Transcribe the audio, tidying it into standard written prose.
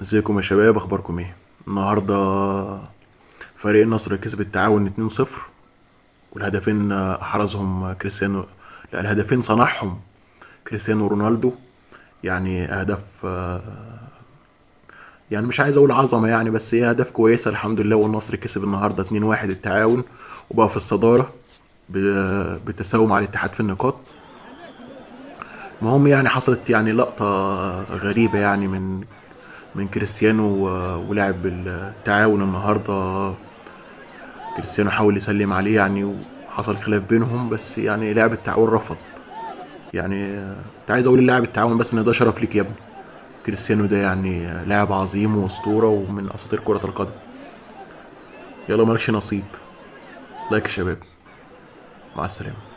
ازيكم يا شباب، اخباركم ايه؟ النهارده فريق النصر كسب التعاون 2-0، والهدفين احرزهم كريستيانو. لا، الهدفين صنعهم كريستيانو رونالدو. يعني اهداف، يعني مش عايز اقول عظمه يعني، بس هي اهداف كويسه الحمد لله. والنصر كسب النهارده 2-1 التعاون، وبقى في الصداره بتساوم على الاتحاد في النقاط. المهم يعني حصلت يعني لقطه غريبه يعني من كريستيانو ولاعب التعاون النهارده. كريستيانو حاول يسلم عليه يعني، وحصل خلاف بينهم، بس يعني لاعب التعاون رفض. يعني كنت عايز اقول للاعب التعاون بس ان ده شرف ليك يا ابني. كريستيانو ده يعني لاعب عظيم واسطوره ومن اساطير كره القدم. يلا مالكش نصيب. لايك يا شباب، مع السلامه.